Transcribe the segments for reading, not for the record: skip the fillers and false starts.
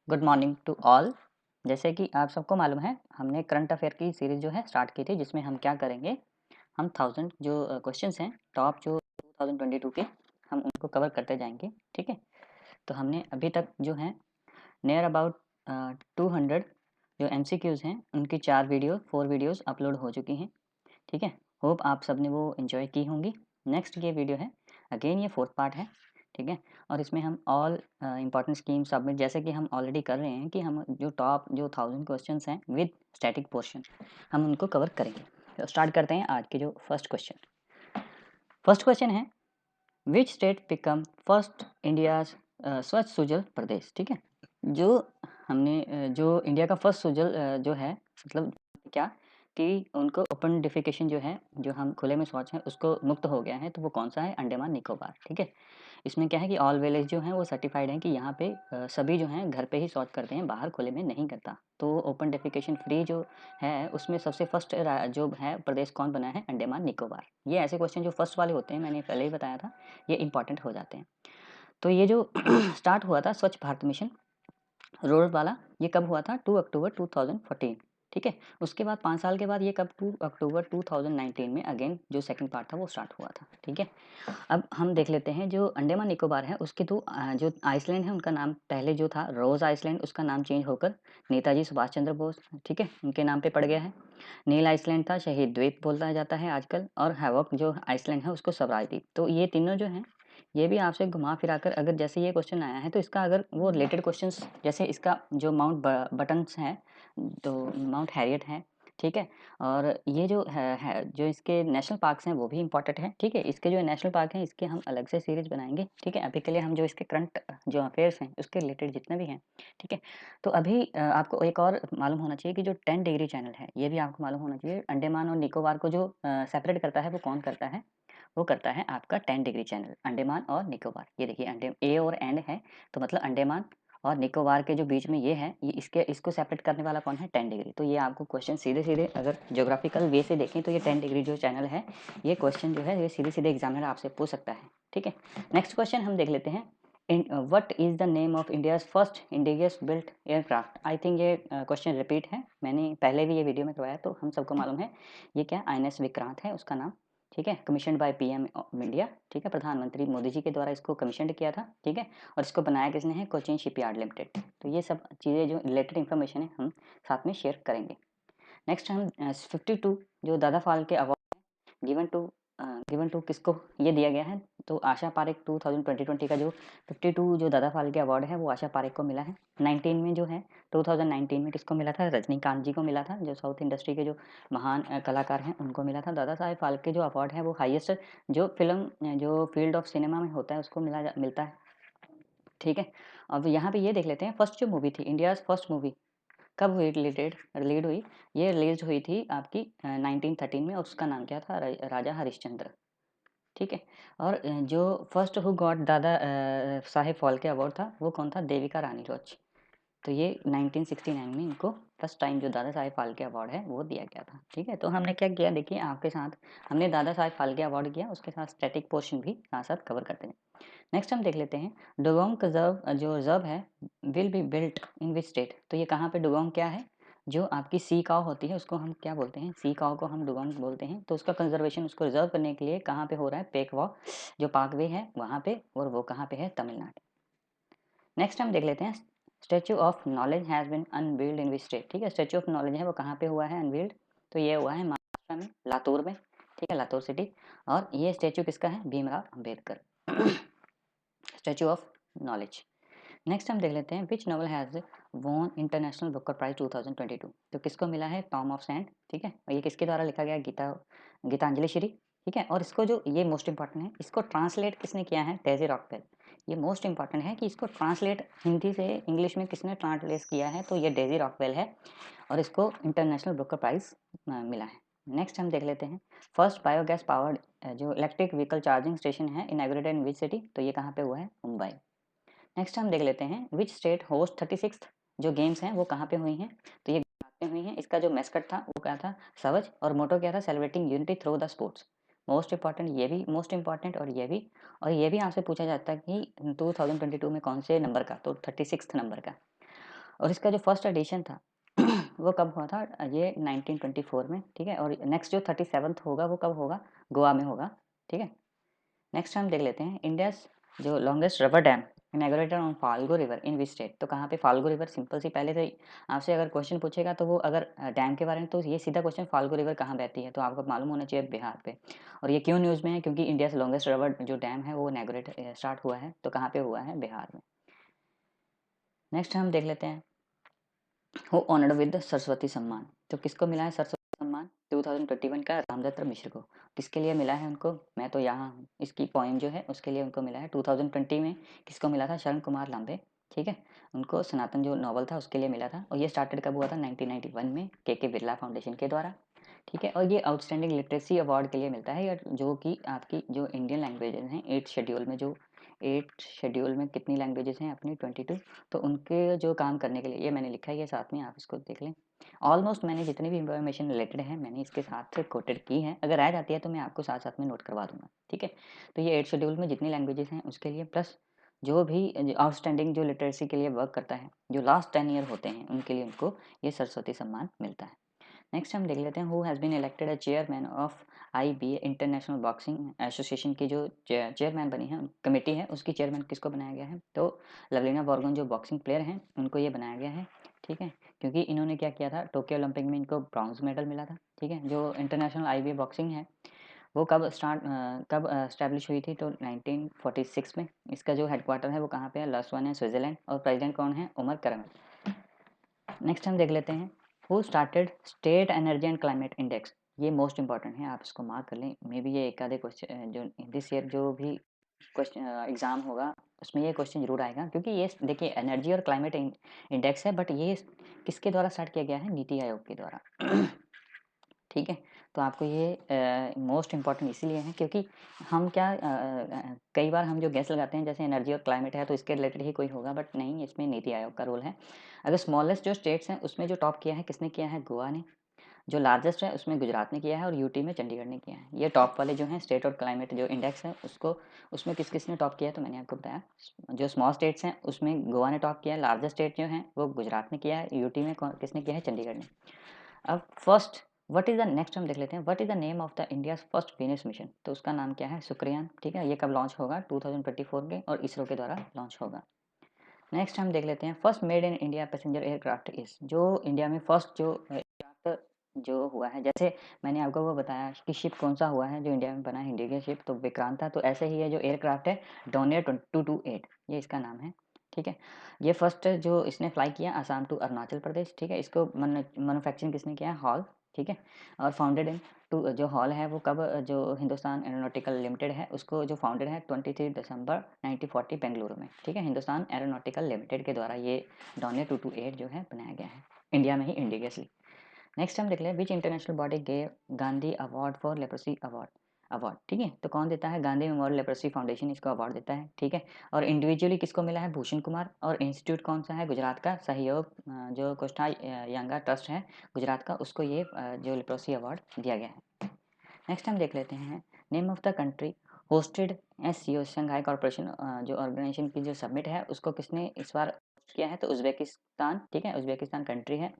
Good morning to all. जैसे कि आप सबको मालूम है, हमने करंट अफेयर की सीरीज़ जो है स्टार्ट की थी, जिसमें हम क्या करेंगे, हम 1000 जो क्वेश्चंस हैं टॉप जो 2022 के, हम उनको कवर करते जाएंगे। ठीक है, तो हमने अभी तक जो है नियर अबाउट 200 जो एमसीक्यूज़ हैं उनकी 4 वीडियोस अपलोड हो चुकी हैं। ठीक है, होप आप सब ने वो एंजॉय की होंगी। नेक्स्ट ये वीडियो है, अगेन ये फोर्थ पार्ट है। ठीक है, और इसमें हम ऑल इंपॉर्टेंट स्कीम सबमिट जैसे कि हम ऑलरेडी कर रहे हैं कि हम जो टॉप जो 1000 क्वेश्चंस हैं विद स्टैटिक पोर्शन हम उनको कवर करेंगे। तो स्टार्ट करते हैं आज के जो फर्स्ट क्वेश्चन। फर्स्ट क्वेश्चन है, which state become first India स्वच्छ सुजल प्रदेश। ठीक है, जो हमने जो इंडिया का फर्स्ट सुजल जो है, मतलब क्या कि उनको ओपन डिफिकेशन जो है, जो हम खुले में शौच हैं उसको मुक्त हो गया है, तो वो कौन सा है? अंडमान निकोबार। ठीक है, इसमें क्या है कि ऑल विलेज जो हैं वो सर्टिफाइड हैं कि यहाँ पे सभी जो हैं घर पे ही शौच करते हैं, बाहर खुले में नहीं करता। तो ओपन डेफिकेशन फ्री जो है उसमें सबसे फर्स्ट जो है प्रदेश कौन बना है? अंडमान निकोबार। ये ऐसे क्वेश्चन जो फर्स्ट वाले होते हैं, मैंने पहले ही बताया था, ये इंपॉर्टेंट हो जाते हैं। तो ये जो स्टार्ट हुआ था स्वच्छ भारत मिशन रोड वाला, ये कब हुआ था? 2 अक्टूबर 2014। ठीक है, उसके बाद 5 साल के बाद ये कब? 2 अक्टूबर 2019 में अगेन जो सेकंड पार्ट था वो स्टार्ट हुआ था। ठीक है, अब हम देख लेते हैं जो अंडमान निकोबार है उसके दो जो आइसलैंड है उनका नाम पहले जो था रोज आइसलैंड, उसका नाम चेंज होकर नेताजी सुभाष चंद्र बोस, ठीक है, उनके नाम पे पड़ गया है। नील आइसलैंड था, शहीद द्वीप बोला जाता है आजकल, और हैवॉक जो आइसलैंड है उसको स्वराज द्वीप। तो ये तीनों जो हैं, ये भी आपसे घुमा फिराकर अगर जैसे ये क्वेश्चन आया है तो इसका अगर वो रिलेटेड क्वेश्चंस, जैसे इसका जो माउंट बटन्स है, तो माउंट हैरियट है। ठीक है, और ये जो है जो इसके नेशनल पार्क्स हैं वो भी इंपॉर्टेंट है। ठीक है, इसके जो नेशनल पार्क हैं इसके हम अलग से सीरीज बनाएंगे। ठीक है, अभी के लिए हम जो इसके करंट जो अफेयर्स हैं उसके रिलेटेड जितने भी हैं। ठीक है, तो अभी आपको एक और मालूम होना चाहिए कि जो 10 डिग्री चैनल है, ये भी आपको मालूम होना चाहिए। अंडमान और निकोबार को जो सेपरेट करता है वो कौन करता है? वो करता है आपका 10 डिग्री चैनल, अंडमान और निकोबार। ये देखिए, अंडे ए और एंड है, तो मतलब अंडमान और निकोबार के जो बीच में ये है, ये इसको सेपरेट करने वाला कौन है? 10 डिग्री। तो ये आपको क्वेश्चन सीधे सीधे अगर ज्योग्राफिकल वे से देखें तो ये 10 डिग्री जो चैनल है, ये क्वेश्चन जो है ये सीधे सीधे एग्जामिनर आपसे पूछ सकता है। ठीक है, नेक्स्ट क्वेश्चन हम देख लेते हैं। What is the name of India's first indigenous built aircraft. I think ये क्वेश्चन रिपीट है, मैंने पहले भी ये वीडियो में करवाया, तो हम सबको मालूम है ये क्या? INS विक्रांत है उसका नाम। ठीक है, कमीशन बाय PM इंडिया। ठीक है, प्रधानमंत्री मोदी जी के द्वारा इसको कमीशन किया था। ठीक है, और इसको बनाया किसने है? Cochin shipyard limited. तो ये सब चीज़ें जो रिलेटेड इन्फॉर्मेशन है हम साथ में शेयर करेंगे। नेक्स्ट हम 52 जो Dada Phalke award given to given to किसको ये दिया गया है? तो आशा पारेख 2020 का जो 52 जो दादा फाल्के अवार्ड है वो आशा पारेख को मिला है। 19 में जो है 2019 में किसको मिला था? रजनीकांत जी को मिला था, जो साउथ इंडस्ट्री के जो महान कलाकार हैं उनको मिला था। दादा साहेब फाल्के जो अवार्ड है वो हाईएस्ट जो फिल्म जो फील्ड ऑफ सिनेमा में होता है उसको मिलता है। ठीक है, अब यहाँ पे ये देख लेते हैं, फर्स्ट जो मूवी थी, इंडिया फर्स्ट मूवी कब हुई रिलीड हुई? ये रिलीज हुई थी आपकी 1913 में, और उसका नाम क्या था? राजा हरिश्चंद्र। ठीक है, और जो first who got Dada Saheb Phalke award था वो कौन था? देविका रानी रोच। तो ये 1969 में इनको फर्स्ट टाइम जो दादा साहेब फाल्के अवार्ड है वो दिया गया था। ठीक है, तो हमने क्या किया, देखिए आपके साथ हमने दादा साहेब फाल्के अवार्ड किया, उसके साथ स्टैटिक पोर्शन भी साथ साथ कवर करते हैं। नेक्स्ट हम देख लेते हैं, डुगोंग रिजर्व जो रिजर्व है will be built in which state. तो ये कहाँ पे? डुगोंग क्या है? जो आपकी सी काव होती है उसको हम क्या बोलते हैं? सी काव को हम डुगोंग बोलते हैं। तो उसका कंजर्वेशन, उसको रिजर्व करने के लिए कहाँ पे हो रहा है? पेकवा जो पाकवे है वहाँ पे, और वो कहाँ पे है? तमिलनाडु। नेक्स्ट हम देख लेते हैं, statue of knowledge has been unveiled in which state. ठीक है, स्टैचू ऑफ नॉलेज है वो कहाँ पे हुआ है अनवील्ड? तो ये हुआ है महाराष्ट्र में, लातूर में। ठीक है, लातूर सिटी। और ये स्टैचू किसका है? Bhimrao Ambedkar. Statue of knowledge. Next हम देख लेते हैं, which novel has won international Booker prize 2022। तो किसको मिला है? Tomb of sand. ठीक है, और ये किसके द्वारा लिखा गया? गीतांजलि श्री। ठीक है, और इसको जो ये मोस्ट इंपॉर्टेंट है, इसको ट्रांसलेट किसने किया है? Daisy Rockwell. ये मोस्ट इंपॉर्टेंट है कि इसको ट्रांसलेट हिंदी से इंग्लिश में किसने ट्रांसलेट किया है? तो ये डेजी रॉकवेल है, और इसको इंटरनेशनल बुकर प्राइज मिला है। नेक्स्ट हम देख लेते हैं, फर्स्ट बायोगैस पावर्ड जो इलेक्ट्रिक व्हीकल चार्जिंग स्टेशन है इनॉग्रेटेड इन विच सिटी। तो ये कहाँ पे हुआ है? मुंबई। नेक्स्ट हम देख लेते हैं, विच स्टेट होस्ट 36 जो गेम्स हैं वो कहाँ पे हुई हैं? तो ये गुजरात में हुई हैं। इसका जो मैस्कट था वो क्या था? सवज, और मोटो क्या था? Celebrating unity through the sports. Most important, ये भी मोस्ट इंपॉर्टेंट, और ये भी आपसे पूछा जाता है कि 2022 में कौन से नंबर का? तो 36 नंबर का। और इसका जो फर्स्ट एडिशन था वो कब हुआ था, ये 1924 में, ठीक है। और नेक्स्ट जो 37th होगा वो कब होगा, गोवा में होगा, ठीक है। नेक्स्ट हम देख लेते हैं इंडिया जो longest rubber dam inaugurated on Falgu river in which state. तो कहाँ पे फाल्गु रिवर, सिंपल सी, पहले तो आपसे अगर क्वेश्चन पूछेगा तो वो अगर डैम के बारे में, तो ये सीधा क्वेश्चन फाल्गु रिवर कहाँ बहती है, तो आपको मालूम होना चाहिए बिहार पे। और ये क्यों न्यूज़ में है, क्योंकि इंडिया से लॉन्गेस्ट रबर जो डैम है वो इनॉग्रेट स्टार्ट हुआ है, तो कहाँ पे हुआ है, बिहार में। नेक्स्ट हम देख लेते हैं हु ऑनर्ड विद सरस्वती सम्मान। तो किसको मिला है सरस्वती सम्मान 2021 का, रामदत्त मिश्र को। किसके लिए मिला है उनको, मैं तो यहाँ हूँ, इसकी पोइम जो है उसके लिए उनको मिला है। 2020 में किसको मिला था, शरण कुमार लांबे, ठीक है। उनको सनातन जो नॉवल था उसके लिए मिला था। और ये स्टार्टेड कब हुआ था, 1991 में के बिरला फाउंडेशन के द्वारा, ठीक है। और ये आउटस्टैंडिंग लिटरेसी अवार्ड के लिए मिलता है, जो कि आपकी जो इंडियन लैंग्वेजेज हैं 8 शेड्यूल में, जो 8 शेड्यूल में कितनी लैंग्वेजेस हैं अपनी, 22। तो उनके जो काम करने के लिए, ये मैंने लिखा है, ये साथ में आप इसको देख लें। ऑलमोस्ट मैंने जितनी भी इंफॉर्मेशन रिलेटेड है मैंने इसके साथ कोटेड की है, अगर रह जाती है तो मैं आपको साथ साथ में नोट करवा दूंगा, ठीक है। तो ये 8 शेड्यूल में जितनी लैंग्वेजेस हैं उसके लिए, प्लस जो भी आउटस्टैंडिंग जो लिटरेसी के लिए वर्क करता है, जो लास्ट 10 ईयर होते हैं उनके लिए उनको ये सरस्वती सम्मान मिलता है। नेक्स्ट हम देख लेते हैं who has been elected a chairman of IBA international boxing association की जो चेयरमैन बनी है, कमेटी है, उसकी चेयरमैन किसको बनाया गया है, तो लवलीना बोरगोन जो बॉक्सिंग प्लेयर हैं उनको ये बनाया गया है, ठीक है। क्योंकि इन्होंने क्या किया था, टोक्यो ओलंपिक में इनको ब्रॉन्ज मेडल मिला था, ठीक है। जो इंटरनेशनल IBA बॉक्सिंग है वो कब स्टैब्लिश हुई थी, तो 1946 में। इसका जो हेडक्वार्टर है वो कहाँ पे है, लॉसवान है, स्विट्जरलैंड। और प्रेसिडेंट कौन है, उमर करम। नेक्स्ट हम देख लेते हैं who started state energy and climate index. ये मोस्ट इंपॉर्टेंट है, आप इसको मार्क कर लें। मे बी ये एक आधे क्वेश्चन जो दिस ईयर जो भी क्वेश्चन एग्जाम होगा उसमें ये क्वेश्चन जरूर आएगा, क्योंकि ये देखिए एनर्जी और क्लाइमेट इंडेक्स है, बट ये किसके द्वारा स्टार्ट किया गया है, नीति आयोग के द्वारा ठीक है। तो आपको ये मोस्ट इम्पॉर्टेंट इसीलिए है क्योंकि हम क्या कई बार हम जो गैस लगाते हैं जैसे एनर्जी और क्लाइमेट है तो इसके रिलेटेड ही कोई होगा, बट नहीं, इसमें नीति आयोग का रोल है। अगर स्मॉलेस्ट जो स्टेट्स हैं उसमें जो टॉप किया है किसने किया है, गोवा ने। जो लार्जेस्ट है उसमें गुजरात ने किया है और यूटी में चंडीगढ़ ने किया है। ये टॉप वाले जो हैं स्टेट और क्लाइमेट जो इंडेक्स है उसको, उसमें किस किसने टॉप किया है, तो मैंने आपको बताया जो स्मॉल स्टेट्स हैं उसमें गोवा ने टॉप किया है, लार्जेस्ट स्टेट जो हैं वो गुजरात ने किया है, यूटी में किसने किया है, चंडीगढ़ ने। अब first what is the next हम देख लेते हैं, what is the name of the India's first Venus mission. तो उसका नाम क्या है, शुक्रयान, ठीक है। ये कब लॉन्च होगा, 2024 के, और इसरो के द्वारा लॉन्च होगा। नेक्स्ट हम देख लेते हैं first made in India passenger aircraft is. जो इंडिया में फर्स्ट जो एयरक्राफ्ट जो हुआ है, जैसे मैंने आपको वो बताया कि शिप कौन सा हुआ है जो इंडिया में बना है, इंडिया की शिप तो विक्रांत था। तो ऐसे ही है जो एयरक्राफ्ट है डोनियर 228, ये इसका नाम है, ठीक है। ये फर्स्ट जो इसने फ्लाई किया आसाम टू अरुणाचल प्रदेश, ठीक है। इसको मैन्युफैक्चरिंग किसने किया है, हॉल, ठीक है। और फाउंडेड इन टू जो हॉल है वो कब, जो हिंदुस्तान एरोनॉटिकल लिमिटेड है उसको जो फाउंडेड है 23 दिसंबर 1940 बेंगलुरु में, ठीक है। हिंदुस्तान एरोनॉटिकल लिमिटेड के द्वारा ये डॉनियर 228 जो है बनाया गया है, इंडिया में ही इंडिजियसली। नेक्स्ट हम देख लें विच international body gave Gandhi award for leprosy award, ठीक है। तो कौन देता है, गांधी मेमोरियल लेप्रोसी फाउंडेशन इसको अवार्ड देता है, ठीक है। और इंडिविजुअली किसको मिला है, भूषण कुमार। और इंस्टीट्यूट कौन सा है, गुजरात का सहयोग जो कोस्टा यंगा ट्रस्ट है गुजरात का, उसको ये जो लेप्रोसी अवार्ड दिया गया है। नेक्स्ट हम देख लेते हैं name of the country hosted SCO Shanghai corporation जो ऑर्गेनाइजेशन की जो समिट है उसको किसने इस बार किया है, तो उज्बेकिस्तान, ठीक है। उज्बेकिस्तान कंट्री है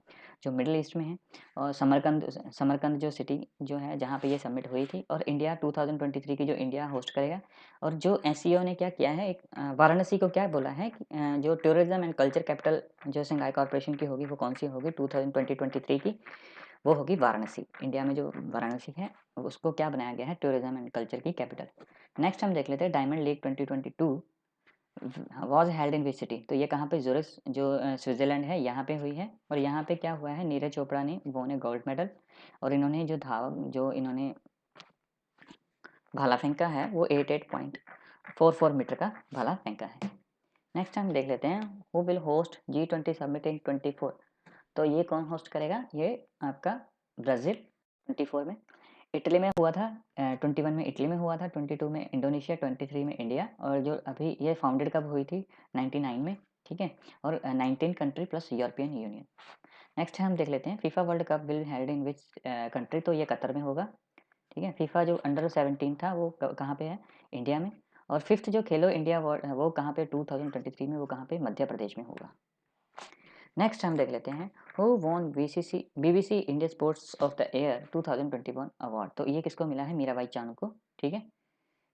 जो मिडिल ईस्ट में है। और समरकंद जो सिटी जो है जहाँ पे ये समिट हुई थी। और इंडिया 2023 की जो इंडिया होस्ट करेगा। और जो SCO ने क्या किया है, एक वाराणसी को क्या बोला है कि जो टूरिज्म एंड कल्चर कैपिटल जो शंघाई कॉर्पोरेशन की होगी वो कौन सी होगी 2023 की, वो होगी वाराणसी। इंडिया में जो वाराणसी है उसको क्या बनाया गया है, टूरिज्म एंड कल्चर की कैपिटल। नेक्स्ट हम देख लेते हैं diamond league 2022 was held in which city. तो ये कहाँ पे, ज़ुरिच जो स्विट्जरलैंड है यहाँ पे हुई है। और यहाँ पे क्या हुआ है, नीरज चोपड़ा ने वोने गोल्ड मेडल। और इन्होंने जो धावक जो इन्होंने भाला फेंका है वो 88.44 मीटर का भाला फेंका है। नेक्स्ट हम देख लेते हैं who will host G20 summit in 24। तो ये कौन होस्ट करेगा, ये आपका ब्राज़ील 24 में। इटली में हुआ था 21 में इटली में हुआ था, 22 में इंडोनेशिया, 23 में इंडिया। और जो अभी ये फाउंडेड कब हुई थी 99 में, ठीक है। और 19 country plus European union. Next हम देख लेते हैं FIFA world cup will held in which country. तो ये कतर में होगा, ठीक है। फीफा जो अंडर 17 था वो कहाँ पे है, इंडिया में। और फिफ्थ जो खेलो इंडिया वो कहाँ पे 2023 में, वो कहाँ पे, मध्य प्रदेश में होगा। नेक्स्ट हम देख लेते हैं who won BBC India sports of the year 2021 award. तो ये किसको मिला है? मीराबाई चानू को। ठीक है,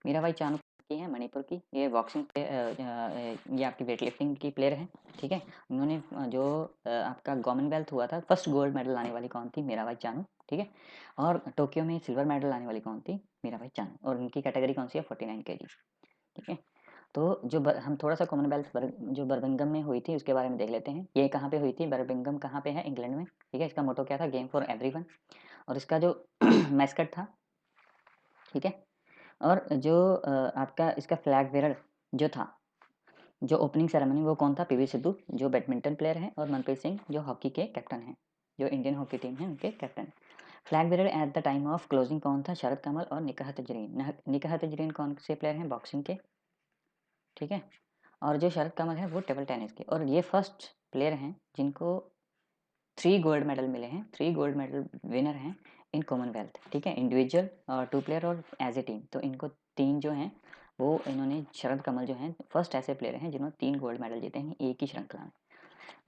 मीराबाई चानू की है मणिपुर की, ये बॉक्सिंग ये आपकी वेट लिफ्टिंग की प्लेयर है। ठीक है, उन्होंने जो आपका कॉमनवेल्थ हुआ था, फर्स्ट गोल्ड मेडल लाने वाली कौन थी? मीराबाई चानू। ठीक है, और टोक्यो में सिल्वर मेडल लाने वाली कौन थी? मीराबाई चानू। और उनकी कैटेगरी कौन सी है? 49 kg। ठीक है, तो हम थोड़ा सा कॉमनवेल्थ जो बर्मिंघम में हुई थी उसके बारे में देख लेते हैं। ये कहाँ पे हुई थी? बर्मिंघम कहाँ पे है? इंग्लैंड में। ठीक है, इसका मोटो क्या था? Game for everyone. और इसका जो मैस्कट था, ठीक है, और जो आपका इसका फ्लैग बेरर जो था, जो ओपनिंग सेरेमनी, वो कौन था? पीवी सिद्धू जो बैडमिंटन प्लेयर हैं, और मनप्रीत सिंह जो हॉकी के कैप्टन हैं, जो इंडियन हॉकी टीम है उनके captain. Flag bearer at the time of closing कौन था? शरद कमल और निकाहत जरीन। निकाहत जरीन कौन से प्लेयर हैं? बॉक्सिंग के। ठीक है, और जो शरद कमल है वो टेबल टेनिस के। और ये फर्स्ट प्लेयर हैं जिनको 3 गोल्ड मेडल मिले हैं, 3 गोल्ड मेडल विनर हैं इन कॉमनवेल्थ। ठीक है, इंडिविजुअल और 2 प्लेयर और एज ए टीम। तो इनको 3 जो हैं वो इन्होंने, शरद कमल जो हैं फर्स्ट ऐसे प्लेयर हैं जिन्होंने 3 गोल्ड मेडल जीते हैं एक ही श्रृंखला में।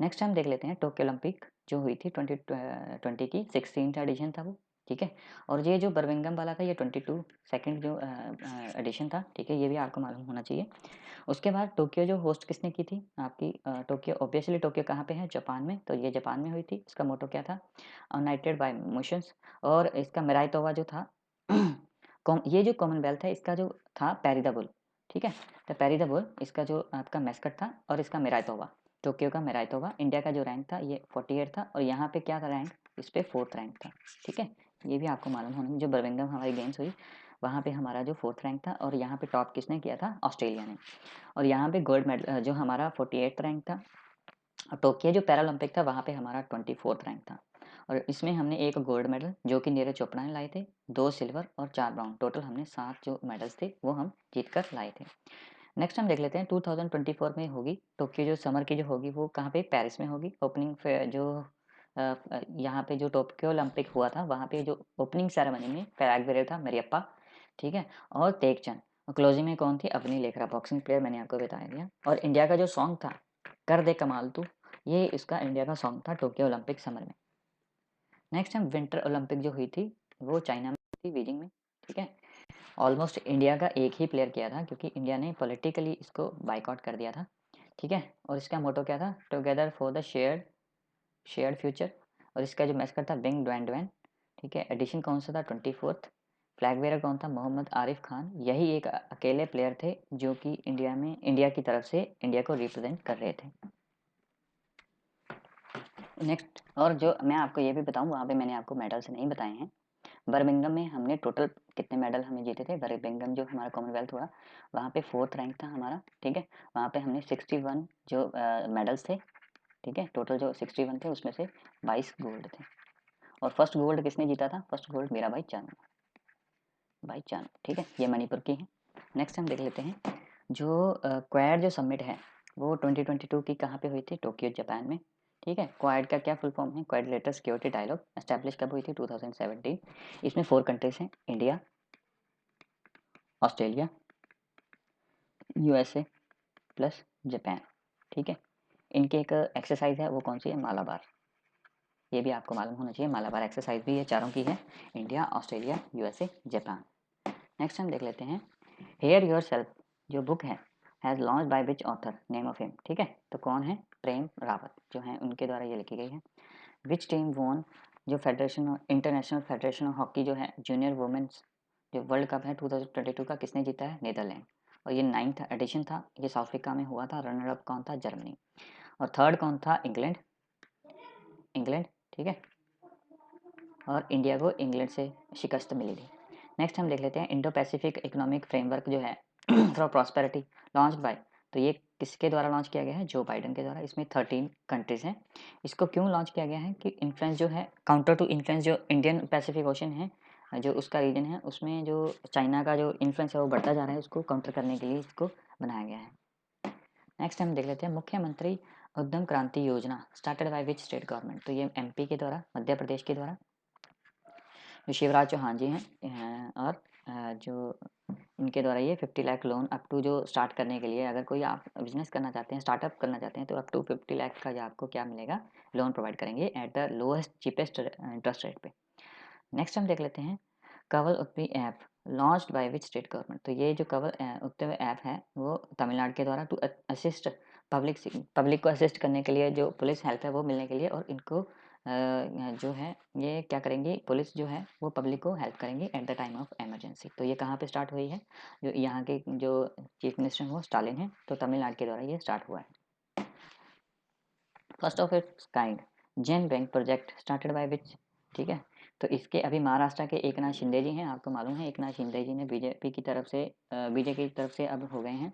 नेक्स्ट हम देख लेते हैं टोक्यो ओलंपिक जो हुई थी 2020 की, 16th एडिशन था वो। ठीक है, और ये जो बर्मिंघम वाला था ये 22 सेकंड जो एडिशन था। ठीक है, ये भी आपको मालूम होना चाहिए। उसके बाद टोक्यो जो होस्ट किसने की थी? आपकी टोक्यो, ऑब्वियसली टोक्यो कहाँ पे है? जापान में। तो ये जापान में हुई थी। इसका मोटो क्या था? United by emotions. और इसका मेराइटोवा जो था ये जो कॉमनवेल्थ है इसका जो था पैरी द बुल। ठीक है, तो पैरी द बुल इसका जो आपका मैस्कट था, और इसका मेराइटोवा, टोक्यो का मेराइटोवा। इंडिया का जो रैंक था ये 48 था, और यहाँ पे क्या था रैंक? इस पे 4th रैंक था। ठीक है, ये भी आपको मालूम होना, जो बर्मिंघम हमारी गेम्स हुई वहाँ पे हमारा जो 4th रैंक था, और यहाँ पे टॉप किसने किया था? ऑस्ट्रेलिया ने। और यहाँ पे गोल्ड मेडल जो हमारा 48th रैंक था। और टोक्यो जो पैरालंपिक था वहाँ पे हमारा 24th रैंक था। और इसमें हमने एक गोल्ड मेडल जो कि नीरज चोपड़ा ने लाए थे, 2 सिल्वर और 4 ब्राउन, टोटल हमने 7 जो मेडल्स थे वो हम जीत कर लाए थे। नेक्स्ट हम देख लेते हैं 2024 में होगी टोक्यो जो समर की जो होगी वो कहाँ पे? पेरिस में होगी। ओपनिंग जो यहाँ पे जो टोक्यो ओलंपिक हुआ था वहाँ पे जो ओपनिंग सेरेमनी में पैराग बेरर था, मरियप्पा। ठीक है, और तेगचंद। और क्लोजिंग में कौन थी? अवनी लेखरा, बॉक्सिंग प्लेयर, मैंने आपको बताया दिया। और इंडिया का जो सॉन्ग था कर दे कमाल तू, ये इसका इंडिया का सॉन्ग था टोक्यो ओलंपिक समर में। नेक्स्ट हम विंटर ओलंपिक जो हुई थी वो चाइना में थी, बीजिंग में। ठीक है, ऑलमोस्ट इंडिया का एक ही प्लेयर किया था क्योंकि इंडिया ने पॉलिटिकली इसको बाइकआउट कर दिया था। ठीक है, और इसका मोटो क्या था? Together for the shared future. और इसका जो मैस्कट था बिंग डुएन डुएन। ठीक है, एडिशन कौन सा था? 24th। फ्लैग बेरर कौन था? मोहम्मद आरिफ खान। यही एक अकेले प्लेयर थे जो कि इंडिया की तरफ से इंडिया को रिप्रेजेंट कर रहे थे। नेक्स्ट, और जो मैं आपको ये भी बताऊं, वहाँ पे मैंने आपको मेडल्स नहीं बताए हैं। बर्मिंघम में हमने टोटल कितने मेडल हमें जीते थे? बर्मिंघम जो हमारा कॉमनवेल्थ हुआ वहाँ पे 4th रैंक था हमारा। ठीक है, वहाँ पे हमने 61 जो मेडल्स थे। ठीक है, टोटल जो 61 थे उसमें से 22 गोल्ड थे। और फर्स्ट गोल्ड किसने जीता था? First gold Mirabai Chanu, by Chanu. ठीक है, ये मणिपुर की है। नेक्स्ट हम देख लेते हैं जो क्वाड जो समिट है वो 2022 की कहाँ पे हुई थी? टोक्यो जापान में। ठीक है, क्वाड का क्या फुल फॉर्म है? Quadrilateral security dialogue. एस्टैब्लिश कब हुई थी? 2017। इसमें 4 कंट्रीज हैं, India, Australia, USA plus Japan. ठीक है, इनके एक एक्सरसाइज है वो कौन सी है? मालाबार। ये भी आपको मालूम होना चाहिए, मालाबार एक्सरसाइज भी ये चारों की है, India, Australia, USA, Japan. Next हम देख लेते हैं हेयर योर सेल्फ जो बुक है has launch by which author, name of him. ठीक है, तो कौन है? प्रेम रावत जो है उनके द्वारा ये लिखी गई है। विच टीम वोन जो federation, international federation of hockey जो है जूनियर वुमेन्स जो वर्ल्ड कप है 2022 का, किसने जीता है? नीदरलैंड। और ये 9th एडिशन था, ये साउथ अफ्रीका में हुआ था। रनर अप कौन था? जर्मनी। और थर्ड कौन था? इंग्लैंड। इंग्लैंड। ठीक है, और इंडिया को इंग्लैंड से शिकस्त मिली थी। नेक्स्ट हम देख लेते हैं इंडो पैसिफिक इकोनॉमिक फ्रेमवर्क जो है फॉर प्रॉस्पेरिटी लॉन्च बाय, तो ये किसके द्वारा लॉन्च किया गया है? जो बाइडन के द्वारा। इसमें 13 कंट्रीज हैं। इसको क्यों लॉन्च किया गया है कि इन्फ्लुएंस जो है, काउंटर टू इन्फ्लुएंस जो इंडियन पैसिफिक ओशन है जो उसका रीजन है, उसमें जो चाइना का जो इन्फ्लुएंस है वो बढ़ता जा रहा है, उसको काउंटर करने के लिए इसको बनाया गया है। नेक्स्ट हम देख लेते हैं मुख्यमंत्री उद्यम क्रांति योजना started by which state government, तो ये एमपी के द्वारा, मध्य प्रदेश के द्वारा जो शिवराज चौहान जी हैं। और जो इनके द्वारा ये 50 लाख लोन अप टू जो स्टार्ट करने के लिए, अगर कोई आप बिजनेस करना चाहते हैं, स्टार्टअप करना चाहते हैं, तो अप टू 50 लाख का जो आपको क्या मिलेगा, लोन प्रोवाइड करेंगे at the lowest cheapest interest rate पे। नेक्स्ट हम देख लेते हैं कवल उत्पी app launched by which state government. तो ये जो कवल उत्पी ऐप है वो तमिलनाडु के द्वारा टू असिस्ट पब्लिक को असिस्ट करने के लिए, जो पुलिस हेल्प है वो मिलने के लिए, और इनको जो है ये क्या करेंगे, पुलिस जो है वो पब्लिक को हेल्प करेंगे at the time of emergency. तो ये कहाँ पे स्टार्ट हुई है, जो यहाँ के जो चीफ मिनिस्टर हैं वो स्टालिन है, तो तमिलनाडु के द्वारा ये स्टार्ट हुआ है। First of its kind Jain bank project started by which, ठीक है। तो इसके अभी महाराष्ट्र के एकनाथ शिंदे जी हैं, आपको मालूम है एकनाथ शिंदे जी ने बीजेपी की तरफ से बीजेपी की तरफ से अब हो गए हैं।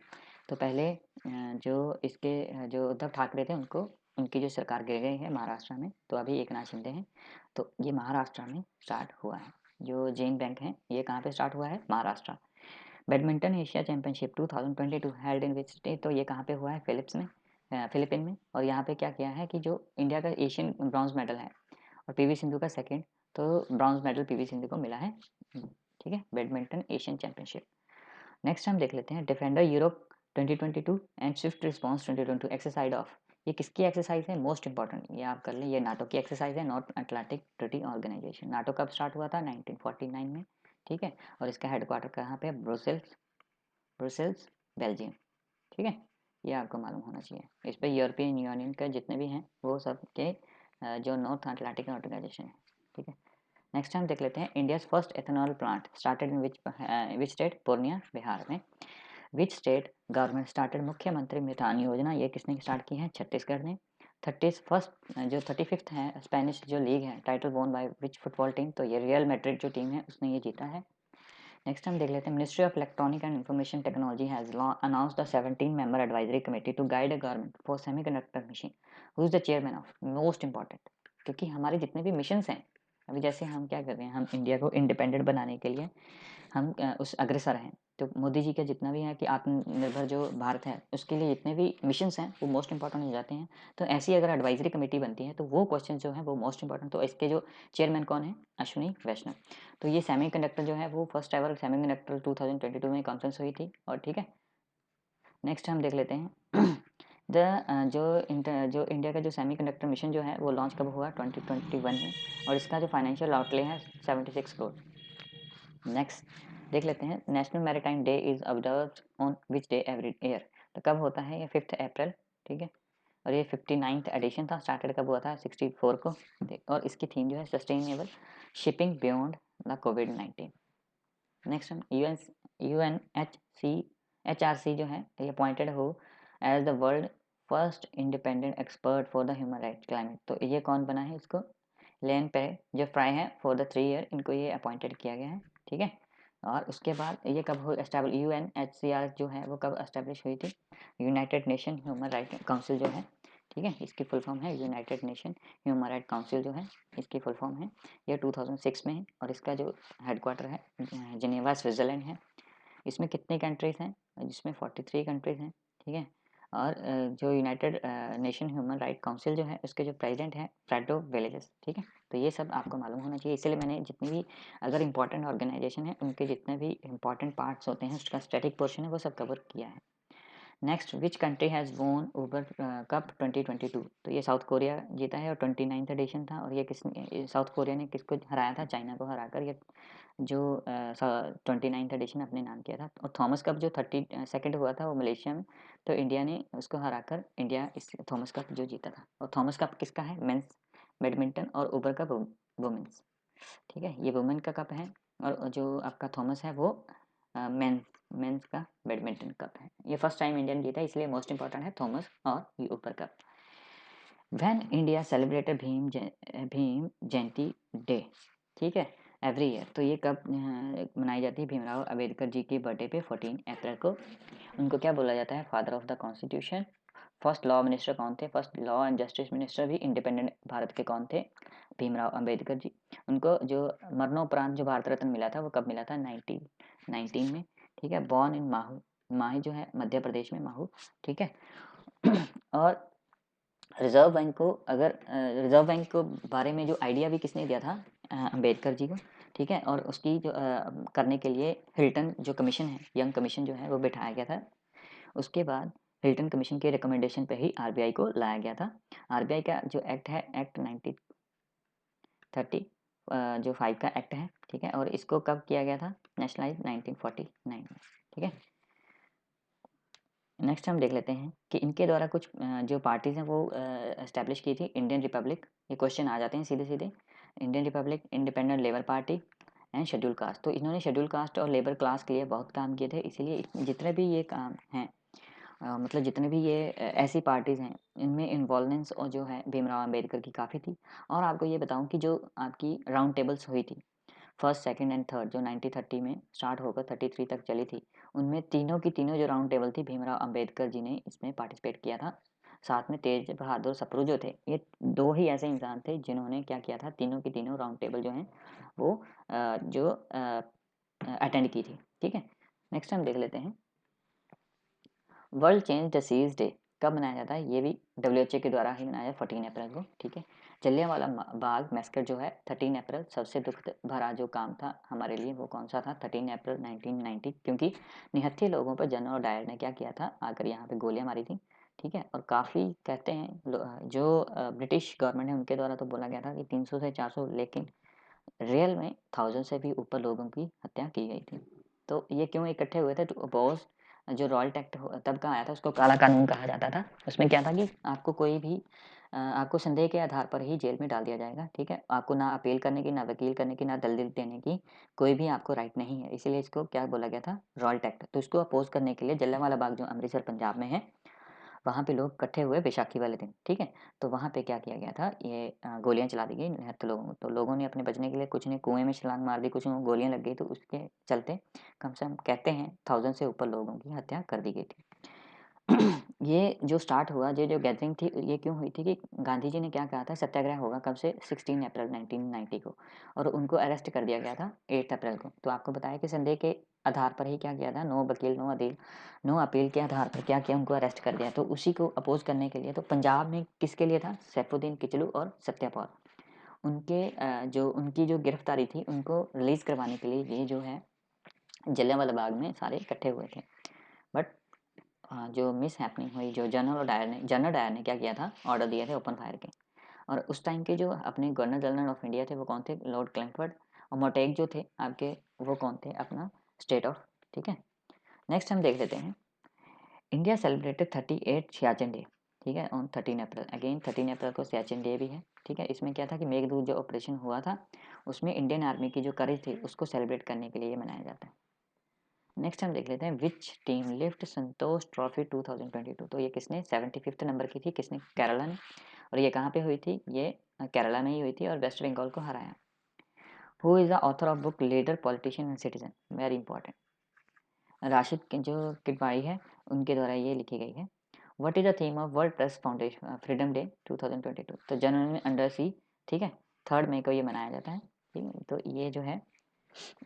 तो पहले जो इसके जो उद्धव ठाकरे थे उनको, उनकी जो सरकार गिर गई है महाराष्ट्र में, तो अभी एकनाथ शिंदे हैं। तो ये महाराष्ट्र में स्टार्ट हुआ है, जो जैन बैंक है ये कहाँ पे स्टार्ट हुआ है, Maharashtra. Badminton Asia championship 2022 held in which state, तो ये कहाँ पे हुआ है, फिलीपीन में। और यहाँ पे क्या किया है कि जो इंडिया का एशियन ब्रॉन्ज मेडल है और पीवी सिंधु का सेकंड, तो ब्रॉन्ज मेडल पीवी सिंधु को मिला है, ठीक है, बैडमिंटन एशियन चैंपियनशिप। नेक्स्ट हम देख लेते हैं defender Europe 2022 and Swift response 2022 exercise of. ये किसकी एक्सरसाइज है, मोस्ट इंपॉर्टेंट ये आप कर लें, ये नाटो की एक्सरसाइज है, north Atlantic treaty organisation. NATO कब स्टार्ट हुआ था, 1949 में, ठीक है। और इसका हेडक्वार्टर कहाँ पे, ब्रुसेल्स, ब्रुसेल्स बेल्जियम, ठीक है। ये आपको मालूम होना चाहिए। इस पर यूरोपियन यूनियन का जितने भी हैं वो सब के जो नॉर्थ अटलांटिक ऑर्गेनाइजेशन है, ठीक है। नेक्स्ट हम देख लेते हैं India's first ethanol plant started in which state, Purnia Bihar में। विच स्टेट गवर्नमेंट स्टार्टेड मुख्यमंत्री मितान योजना, ये किसने स्टार्ट की है, छत्तीसगढ़ ने। 35th है स्पेनिश जो लीग है, टाइटल वोन बाय विच फुटबॉल टीम, तो ये रियल मैड्रिड जो टीम है उसने ये जीता है। नेक्स्ट हम देख लेते हैं ministry of electronic and information technology has announced the 17 member advisory committee to guide a government for semiconductor mission, who is the chairman of, most important. क्योंकि हमारे जितने भी मिशंस हैं, अभी जैसे हम क्या कर रहे हैं, हम इंडिया को इंडिपेंडेंट बनाने के लिए हम उस अग्रसर हैं। तो मोदी जी का जितना भी है कि आत्मनिर्भर जो भारत है उसके लिए जितने भी मिशंस हैं वो मोस्ट इंपॉर्टेंट हो जाते हैं। तो ऐसी अगर एडवाइजरी कमेटी बनती है तो वो क्वेश्चन जो है वो मोस्ट इंपॉर्टेंट, तो इसके जो चेयरमैन कौन है, अश्विनी वैष्णव। तो ये सेमीकंडक्टर जो है वो फर्स्ट एवर सेमीकंडक्टर 2022 में कॉन्फ्रेंस हुई थी, और ठीक है। नेक्स्ट हम देख लेते हैं जो इंडिया का जो सेमीकंडक्टर मिशन जो है वो लॉन्च कब हुआ, 2021 में, और इसका जो फाइनेंशियल आउटले है 76 करोड़। नेक्स्ट देख लेते हैं national maritime day is observed on which day every year. तो कब होता है ये, 5 अप्रैल, ठीक है। और ये 59th एडिशन था, स्टार्टेड कब हुआ था, 64 को। और इसकी थीम जो है सस्टेनेबल शिपिंग बियॉन्ड द कोविड-19। नेक्स्ट हम UNHRC जो है ये अपॉइंटेड हो as the world first independent expert for the human right climate. तो ये कौन बना है, इसको लेन पे जो फ्राई है फॉर द 3 ईयर, इनको ये अपॉइंटेड किया गया है, ठीक है। और उसके बाद ये कब हो एस्टैब्लिश, UNHCR जो है वो कब एस्टैब्लिश हुई थी, United nation human right council जो है, ठीक है, इसकी फुल फॉर्म है United nation human right council जो है, इसकी फुल फॉर्म है। ये 2006 में है, और इसका जो हेडक्वार्टर है जिनेवा स्विट्ज़रलैंड है। इसमें कितनी कंट्रीज़ हैं, जिसमें 43 कंट्रीज़ हैं, ठीक है। और जो United nation human right council जो है उसके जो प्रेसिडेंट हैं फ्रेडो वेलेजेस, ठीक है। तो ये सब आपको मालूम होना चाहिए, इसलिए मैंने जितनी भी अगर इंपॉर्टेंट ऑर्गेनाइजेशन है उनके जितने भी इंपॉर्टेंट पार्ट्स होते हैं उसका स्टैटिक पोर्शन है वो सब कवर किया है। नेक्स्ट विच कंट्री हैज़ वोन ऊबर कप 2022। तो ये साउथ कोरिया जीता है और 29th एडिशन था, और ये साउथ कोरिया ने किसको हराया था, चाइना को हराकर ये जो 29th एडिशन अपने नाम किया था। और थॉमस कप जो 32nd हुआ था वो मलेशिया में, तो इंडिया ने उसको हराकर इंडिया इस थॉमस कप जो जीता था। और थॉमस कप किसका है, मेंस बैडमिंटन, और ऊबर कप वुमेंस, ठीक है, ये वुमेन का कप है। और जो आपका थॉमस है वो मेंस का बैडमिंटन कप है। ये फर्स्ट टाइम इंडियन जीता है, इसलिए मोस्ट इंपॉर्टेंट है थॉमस और ये ऊपर cup. When India celebrated Bhim Jayanti day, ठीक है, एवरी ईयर। तो ये कब मनाई जाती है, भीमराव अंबेडकर जी की बर्थडे पे 14 अप्रैल को। उनको क्या बोला जाता है, father of the constitution. First law minister कौन थे, first law and justice minister भी इंडिपेंडेंट भारत के कौन थे, भीमराव अंबेडकर जी। उनको जो मरणोपरांत जो भारत रत्न मिला था वो कब मिला था, 1919 में, ठीक है। बॉर्न इन माहू, माही जो है मध्य प्रदेश में माहू, ठीक है। और रिजर्व बैंक को अगर रिजर्व बैंक को बारे में जो आइडिया भी किसने दिया था, अंबेडकर जी को, ठीक है। और उसकी जो करने के लिए हिल्टन जो कमीशन है, यंग कमीशन जो है वो बिठाया गया था। उसके बाद हिल्टन कमीशन के रिकमेंडेशन पे ही आरबीआई को लाया गया था। आरबीआई का जो एक्ट है, एक्ट 1930 जो 5 का एक्ट है, ठीक है। और इसको कब किया गया था, नेशनलाइज 1949 में, ठीक है। नेक्स्ट हम देख लेते हैं कि इनके द्वारा कुछ जो पार्टीज़ हैं वो एस्टेब्लिश की थी। इंडियन रिपब्लिक, ये क्वेश्चन आ जाते हैं सीधे सीधे। Indian Republic, independent labour party and schedule caste. तो इन्होंने शेड्यूल कास्ट और लेबर क्लास के लिए बहुत काम किए थे, इसीलिए जितने भी ये काम हैं, मतलब जितने भी ये ऐसी पार्टीज़ हैं, इनमें इन्वॉल्वमेंट्स और जो है भीमराव अम्बेडकर की काफ़ी थी। और आपको ये बताऊं कि जो आपकी राउंड टेबल्स हुई थी, फर्स्ट, सेकंड एंड थर्ड, जो 1930 में स्टार्ट होकर 33 तक चली थी, उनमें तीनों की तीनों जो राउंड टेबल थी, भीमराव अंबेडकर जी ने इसमें पार्टिसिपेट किया था। साथ में तेज बहादुर सप्रू जो थे, ये दो ही ऐसे इंसान थे जिन्होंने क्या किया था, तीनों की तीनों राउंड टेबल जो हैं वो जो अटेंड की थी, ठीक है। नेक्स्ट हम देख लेते हैं वर्ल्ड चेंज डिसीज डे कब मनाया जाता है। ये भी डब्ल्यू के द्वारा ही मनाया 14 अप्रैल को, ठीक है। जलियांवाला बाग मैस्कर जो है 13 अप्रैल, सबसे दुख भरा जो काम था हमारे लिए वो कौन सा था, 13 अप्रैल 1990, क्योंकि निहत्थे लोगों पर जनरल डायर ने क्या किया था, आकर यहाँ पे गोलियां मारी थी, ठीक है। और काफ़ी कहते हैं जो ब्रिटिश गवर्नमेंट है उनके द्वारा तो बोला गया था कि 300 से 400, लेकिन रियल में 1000 से भी ऊपर लोगों की हत्या की गई थी। तो ये क्यों इकट्ठे हुए थे, टू अपोज जो रॉयल टैक्ट तब का आया था, उसको काला कानून कहा जाता था। उसमें क्या था कि आपको कोई भी आपको संदेह के आधार पर ही जेल में डाल दिया जाएगा, ठीक है। आपको ना अपील करने की, ना वकील करने की, ना दलील देने की कोई भी आपको राइट नहीं है। इसीलिए इसको क्या बोला गया था, रॉयल टैक्ट। तो इसको अपोज करने के लिए जलियांवाला बाग जो अमृतसर पंजाब में है, वहाँ पे लोग इकट्ठे हुए बैसाखी वाले दिन, ठीक है। तो वहाँ पे क्या किया गया था, ये गोलियां चला दी गई निहत्थे लोगों को। तो लोगों ने अपने बचने के लिए, कुछ ने कुएं में छलांग मार दी, कुछ ने गोलियां लग गई, तो उसके चलते कम से कम कहते हैं 1000 से ऊपर लोगों की हत्या कर दी गई थी। ये जो स्टार्ट हुआ, ये जो गैदरिंग थी, ये क्यों हुई थी कि गांधी जी ने क्या कहा था, सत्याग्रह होगा कब से, 16 अप्रैल 1990 को। और उनको अरेस्ट कर दिया गया था 8 अप्रैल को। तो आपको बताया कि संदेह के आधार पर ही क्या किया था, नो वकील नो अदील नो अपील के आधार पर क्या किया, उनको अरेस्ट कर दिया। तो उसी को अपोज करने के लिए, तो पंजाब में किसके लिए था, सैफुद्दीन किचलू और सत्यापौर, उनके जो उनकी जो गिरफ्तारी थी उनको रिलीज करवाने के लिए ये जो है जलियांवाला बाग में सारे इकट्ठे हुए थे। बट जो मिस हैपनिंग हुई, जो जनरल डायर ने क्या किया था, ऑर्डर दिए थे ओपन फायर के। और उस टाइम के जो अपने गवर्नर जनरल ऑफ इंडिया थे वो कौन थे, लॉर्ड क्लैंफर्ड। और मोटेक जो थे आपके, वो कौन थे, अपना स्टेट ऑफ, ठीक है। नेक्स्ट हम देख लेते हैं इंडिया सेलिब्रेटेड 38 सियाचिन डे, ठीक है, ऑन 13 अप्रैल। अगेन 13 अप्रैल को सियाचिन डे भी है, ठीक है। इसमें क्या था कि मेघदूत जो ऑपरेशन हुआ था, उसमें इंडियन आर्मी की जो करेज थी उसको सेलिब्रेट करने के लिए ये मनाया जाता है। नेक्स्ट हम देख लेते हैं which team lift Santosh trophy 2022। तो ये किसने, 75th नंबर की थी, किसने, केरला ने। और ये कहाँ पे हुई थी, ये केरला में ही हुई थी और वेस्ट बंगाल को हराया। Who is the author of book leader politician and citizen, very important, Rashid जो किडवाई है, उनके द्वारा ये लिखी गई है। What is the theme of world press foundation freedom day 2022। तो जर्नलिज्म अंडर सी, ठीक है, 3 मई को ये मनाया जाता है, ठीक है। तो ये जो है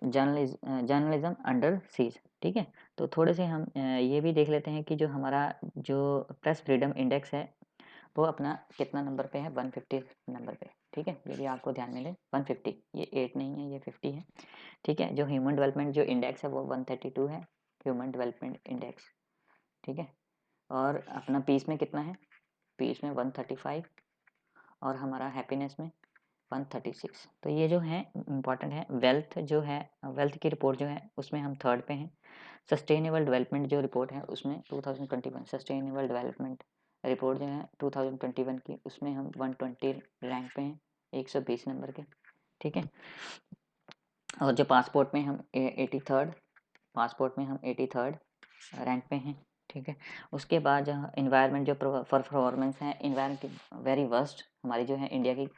जर्नलिज्म अंडर सीज, ठीक है। तो थोड़े से हम ये भी देख लेते हैं कि जो हमारा जो प्रेस फ्रीडम इंडेक्स है वो अपना कितना नंबर पे है, 150 नंबर पे, ठीक है। ये भी आपको ध्यान में ले, 150, ये 8 नहीं है, ये 50 है, ठीक है। जो ह्यूमन डेवलपमेंट जो इंडेक्स है वो 132 है, ह्यूमन डेवलपमेंट इंडेक्स, ठीक है। और अपना पीस में कितना है, पीस में 135, और हमारा हैप्पीनेस में 136। तो ये जो है इम्पॉर्टेंट है। वेल्थ जो है, वेल्थ की रिपोर्ट जो है उसमें हम थर्ड पे हैं। सस्टेनेबल डेवलपमेंट जो रिपोर्ट है उसमें 2021 सस्टेनेबल डेवलपमेंट रिपोर्ट जो है 2021 की, उसमें हम 120 रैंक पे हैं, 120 नंबर के, ठीक है। और जो पासपोर्ट में हम 83rd, पासपोर्ट में हम 83rd रैंक पे हैं, ठीक है। उसके बाद जो इन्वायरमेंट जो परफॉर्मेंस है, इन्वायरमेंट वेरी वर्स्ट हमारी जो है इंडिया की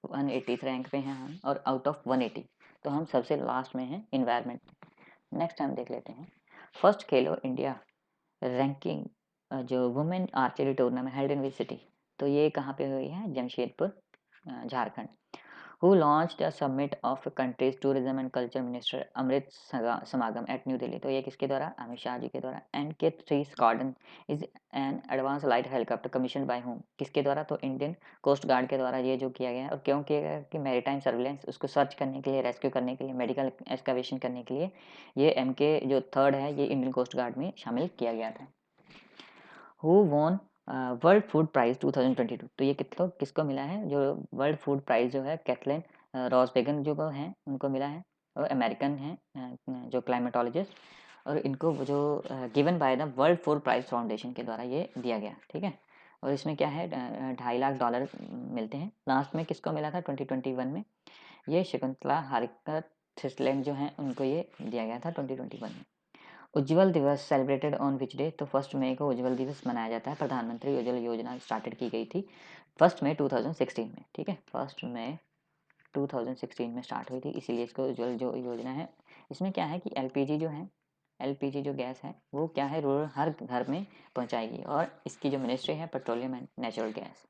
180th रैंक पे हैं हम, और आउट ऑफ 180, तो हम सबसे लास्ट में हैं इन्वायरमेंट। नेक्स्ट हम देख लेते हैं फर्स्ट खेलो इंडिया रैंकिंग जो women archery tournament held in which city. तो ये कहाँ पे हुई है, Jamshedpur Jharkhand. who launched a summit of country's tourism and culture minister अमृत समागम at New Delhi। तो ये किसके द्वारा? अमित शाह जी के द्वारा। NK-3 Squadron is an advanced light helicopter commissioned by whom? किसके द्वारा? तो इंडियन कोस्ट गार्ड के द्वारा ये जो किया गया है। और क्यों किया गया कि मैरीटाइम सर्विलेंस उसको सर्च करने के लिए, रेस्क्यू करने के लिए, मेडिकल एक्सकवेशन करने के लिए ये MK जो 3rd है ये इंडियन कोस्ट गार्ड में शामिल किया गया था। Who won world food prize 2022। तो ये किसको मिला है? जो वर्ल्ड फूड प्राइज जो है कैथलीन रॉसबेगन जो हैं उनको मिला है, और अमेरिकन हैं जो क्लाइमेटोलॉजिस्ट, और इनको जो given by the world food prize foundation के द्वारा ये दिया गया, ठीक है। और इसमें क्या है, $2.5 लाख मिलते हैं। लास्ट में किसको मिला था 2021 में? ये शकुंतला हारिकर थिसलैंड जो हैं उनको ये दिया गया था 2021 में। उज्ज्वल दिवस सेलिब्रेटेड ऑन विच डे? तो 1 मई को उज्ज्वल दिवस मनाया जाता है। प्रधानमंत्री उज्ज्वल योजना स्टार्टेड की गई थी 1 मई 2016 में, ठीक है। 1 मई 2016 में स्टार्ट हुई थी, इसीलिए इसको उज्ज्वल जो योजना है। इसमें क्या है कि LPG जो है, LPG जो गैस है वो क्या है, रूरल हर घर में पहुंचाएगी, और इसकी जो मिनिस्ट्री है petroleum and natural gas.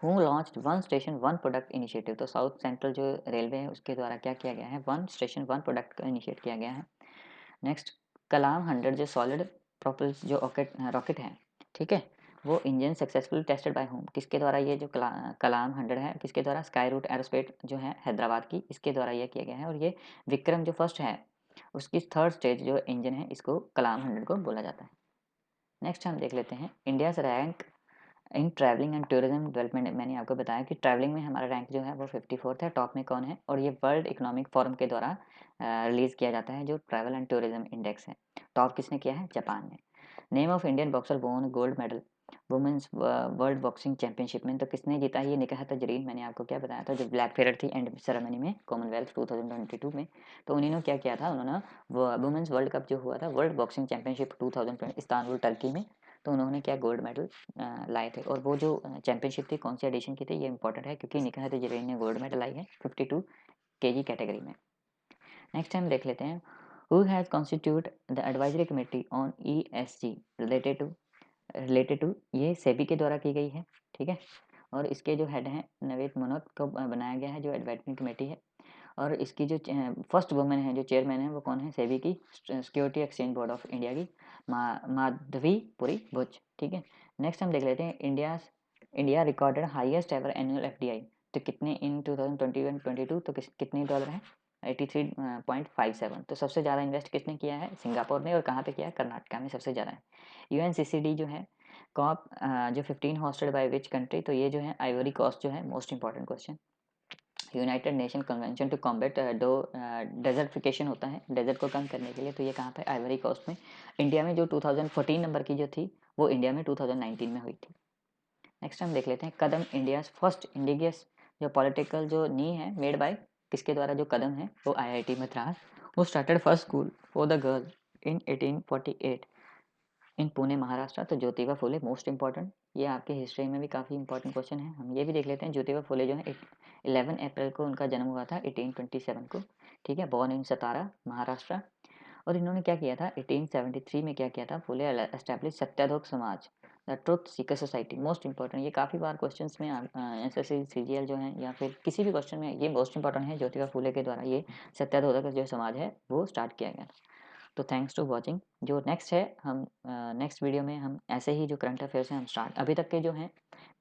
Who launched one station one product initiative? तो साउथ सेंट्रल जो रेलवे है उसके द्वारा क्या किया गया है, वन स्टेशन वन प्रोडक्ट का इनिशिएट किया गया है। नेक्स्ट, कलाम 100 जो सॉलिड प्रोपल्स जो रॉकेट है, ठीक है, वो engine successful tested by home? किसके द्वारा ये जो कलाम 100 है किसके द्वारा? स्काई रूट एरोस्पेस जो है हैदराबाद की, इसके द्वारा ये किया गया है। और ये विक्रम जो फर्स्ट है उसकी 3rd स्टेज जो इंजन है इसको कलाम 100 को बोला जाता है। नेक्स्ट हम देख लेते हैं India rank in travelling and tourism development. मैंने आपको बताया कि ट्रैवलिंग में हमारा रैंक जो है वो 54th है। टॉप में कौन है? और ये वर्ल्ड इकोनॉमिक फोरम के द्वारा रिलीज़ किया जाता है जो ट्रैवल एंड टूरिज्म इंडेक्स है। टॉप किसने किया है? जापान ने। Name of Indian boxer won gold medal women's world boxing championship में? तो किसने जीता है? ये निकाहत जरीन। मैंने आपको क्या बताया था, जो ब्लैक फेरर थी एंड सेरेमनी में कॉमनवेल्थ 2022 में, तो उन्होंने क्या किया था, उन्होंने वुमेन्स वर्ल्ड कप जो हुआ था world boxing championship 2020 Istanbul Turkey में, तो उन्होंने क्या गोल्ड मेडल लाए थे। और वो जो चैंपियनशिप थी कौन सी एडिशन की थी, ये इंपॉर्टेंट है क्योंकि निकाहत जरीन ने गोल्ड मेडल लाई है 52 kg कैटेगरी में। नेक्स्ट हम देख लेते हैं who has constitute the advisory committee on ESG related to, ये सेबी के द्वारा की गई है, ठीक है। और इसके जो हेड हैं नवेद मनोत को बनाया गया है जो एडवाइजरी कमेटी है। और इसकी जो फर्स्ट वुमेन है जो चेयरमैन है वो कौन है? सेबी की security exchange board of India की माधवी पुरी भुज, ठीक है। नेक्स्ट हम देख लेते हैं India recorded highest ever annual FDI। तो कितने इन 2021-22? तो कितने डॉलर है? 83.57। तो सबसे ज़्यादा इन्वेस्ट किसने किया है? सिंगापुर ने। और कहाँ पे किया है? कर्नाटका में सबसे ज़्यादा है। UNCCD जो है कॉप जो 15 होस्टेड बाय विच कंट्री? तो ये जो है आइवरी कोस्ट जो है। Most important question. United Nation convention to combat desertification होता है डेजर्ट को कम करने के लिए, तो ये कहाँ पे? आइवरी कोस्ट में। इंडिया में जो 2014 नंबर की जो थी वो इंडिया में 2019 में हुई थी। नेक्स्ट हम देख लेते हैं कदम इंडिया फर्स्ट इंडिजियस जो पॉलिटिकल जो नी है मेड बाय किसके द्वारा? जो कदम है वो IIT मद्रास। वो started first school for the girl in 1848 इन पुणे महाराष्ट्र। तो ज्योतिबा फुले मोस्ट इंपॉर्टेंट, ये आपके हिस्ट्री में भी काफ़ी इंपॉर्टेंट क्वेश्चन है। हम ये भी देख लेते हैं ज्योतिबा फुले जो है 11 अप्रैल को उनका जन्म हुआ था 1827 को, ठीक है। बॉर्न इन सतारा महाराष्ट्र। और इन्होंने क्या किया था 1873 में? क्या किया था? फुले एस्टैब्लिश सत्याग्रह समाज the truth Sikar society. Most important, ये काफ़ी बार क्वेश्चंस में SSC CGL जो है या फिर किसी भी क्वेश्चन में ये मोस्ट इंपॉर्टेंट है। ज्योतिबा फुले के द्वारा ये सत्याग्रह जो समाज है वो स्टार्ट किया गया। तो थैंक्स टू वॉचिंग। जो नेक्स्ट है हम नेक्स्ट वीडियो में हम ऐसे ही जो करंट अफेयर्स हैं हम स्टार्ट, अभी तक के जो हैं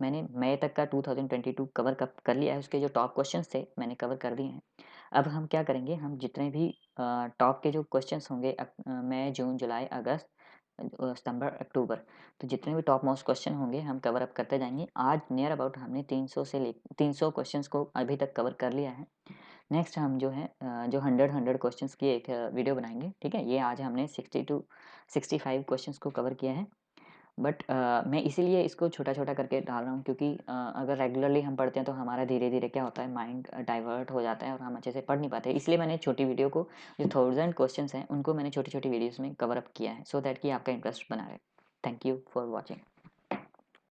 मैंने मई तक का 2022 कवर कर लिया है। उसके जो टॉप क्वेश्चंस थे मैंने कवर कर दिए हैं। अब हम क्या करेंगे, हम जितने भी टॉप के जो क्वेश्चंस होंगे मई जून जुलाई अगस्त सितंबर अक्टूबर, तो जितने भी टॉप मोस्ट क्वेश्चन होंगे हम कवर अप करते जाएंगे। आज नियर अबाउट हमने 300 क्वेश्चंस को अभी तक कवर कर लिया है। नेक्स्ट हम जो है जो 100 क्वेश्चंस की एक वीडियो बनाएंगे, ठीक है। ये आज हमने 60 टू 65 क्वेश्चंस को कवर किया है। बट मैं इसीलिए इसको छोटा छोटा करके डाल रहा हूँ क्योंकि अगर रेगुलरली हम पढ़ते हैं तो हमारा धीरे धीरे क्या होता है, माइंड डाइवर्ट हो जाता है और हम अच्छे से पढ़ नहीं पाते। इसलिए मैंने छोटी वीडियो को जो 1000 क्वेश्चंस हैं उनको मैंने छोटी छोटी वीडियोज़ में कवर अप किया है सो दैट कि आपका इंटरेस्ट बना रहे। Thank you for watching.